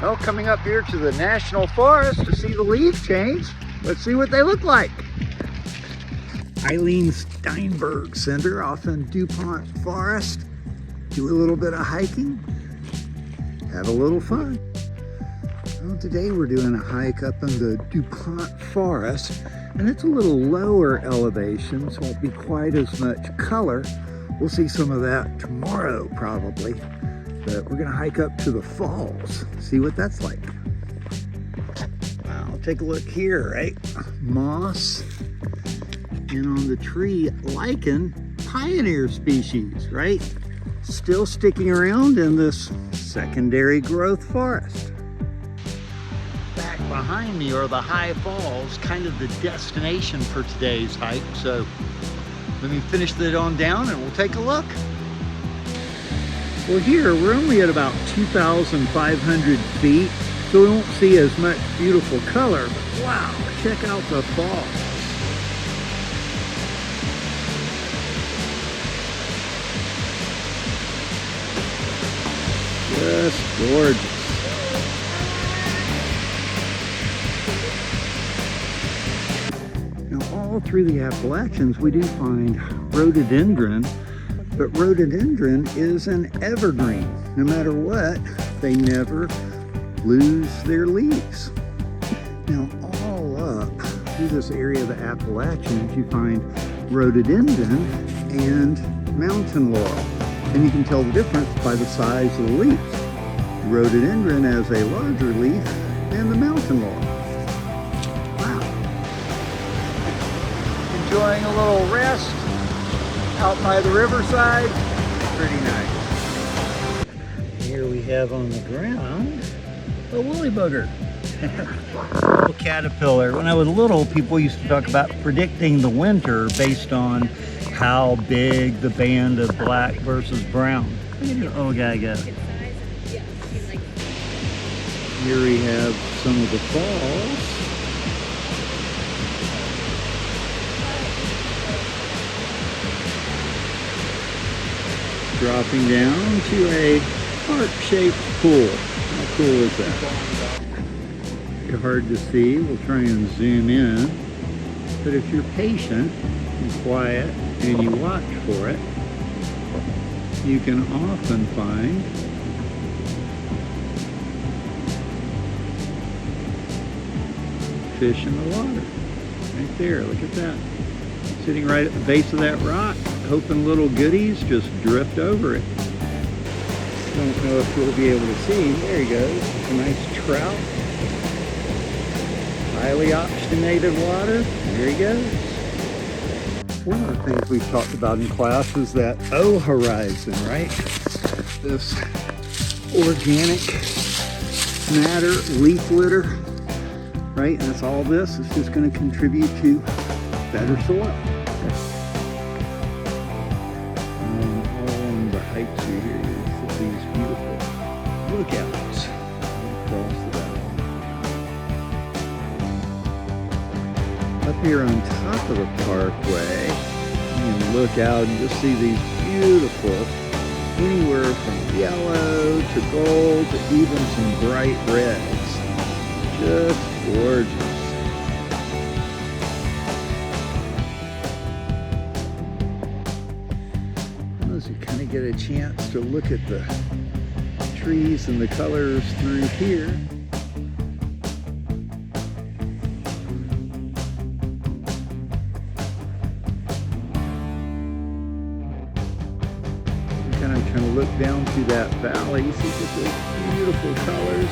Well, coming up here to the National Forest to see the leaf change. Let's see what they look like. Eileen Steinberg Center off in DuPont Forest. Do a little bit of hiking, have a little fun. Well, today we're doing a hike up in the DuPont Forest, and it's a little lower elevation, so it won't be quite as much color. We'll see some of that tomorrow probably, but we're gonna hike up to the falls, see what that's like. Wow, take a look here, right? Moss, and on the tree, lichen, pioneer species, right? Still sticking around in this secondary growth forest. Back behind me are the high falls, kind of the destination for today's hike. So let me finish that on down and we'll take a look. Well, here we're only at about 2,500 feet, so we won't see as much beautiful color, but wow, check out the falls. Just gorgeous. Now all through the Appalachians we do find rhododendron, but rhododendron is an evergreen. No matter what, they never lose their leaves. Now all up through this area of the Appalachians you find rhododendron and mountain laurel. And you can tell the difference by the size of the leaves. Rhododendron has a larger leaf than the mountain laurel. Wow. Enjoying a little rest out by the riverside. Pretty nice. Here we have on the ground a woolly booger. Little caterpillar. When I was little, people used to talk about predicting the winter based on how big the band of black versus brown. Oh, gotta go. Here we have some of the falls. Dropping down to a heart-shaped pool. How cool is that? It's hard to see. We'll try and zoom in. But if you're patient and quiet and you watch for it, you can often find fish in the water. Right there, look at that. Sitting right at the base of that rock, hoping little goodies just drift over it. Don't know if you'll be able to see. There he goes. A nice trout. Highly oxygenated water. There he goes. One of the things we've talked about in class is that O horizon, right? This organic matter, leaf litter, right? And that's all this. It's just going to contribute to better soil. And all along the heights here, you see these beautiful lookouts across the valley. Up here on top of the parkway, you can look out and just see these beautiful, anywhere from yellow to gold to even some bright reds. Just gorgeous. As you kind of get a chance to look at the trees and the colors through here. Kind of trying to look down through that valley, you see just those beautiful colors.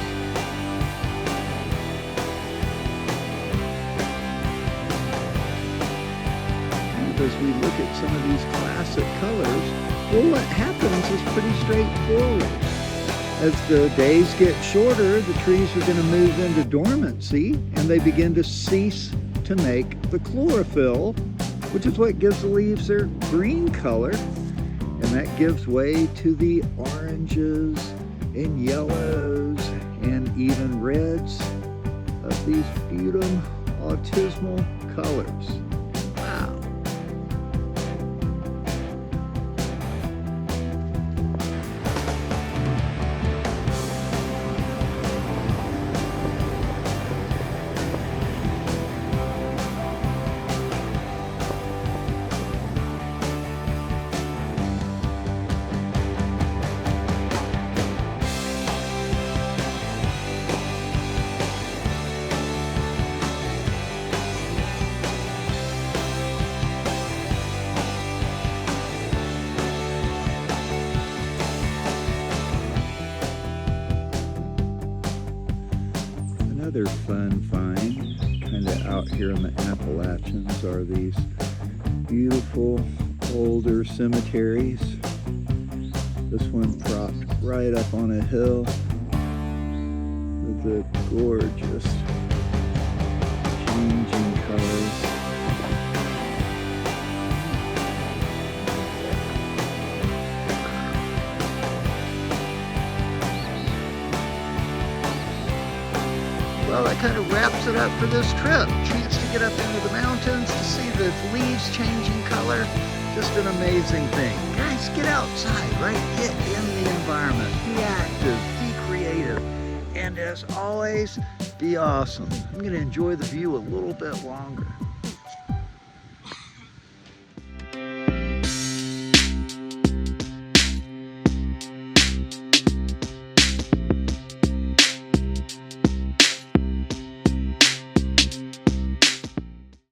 And as we look at some of these classic colors, well, what happens is pretty straightforward. As the days get shorter, the trees are going to move into dormancy and they begin to cease to make the chlorophyll, which is what gives the leaves their green color. And that gives way to the oranges and yellows and even reds of these beautiful autumnal colors. Wow. Another fun find, kind of out here in the Appalachians, are these beautiful older cemeteries. This one propped right up on a hill with the gorgeous changing colors. Well, that kind of wraps it up for this trip. Chance to get up into the mountains, to see the leaves changing color. Just an amazing thing. Guys, get outside, right? Get in the environment. Be active, be creative. And as always, be awesome. I'm going to enjoy the view a little bit longer.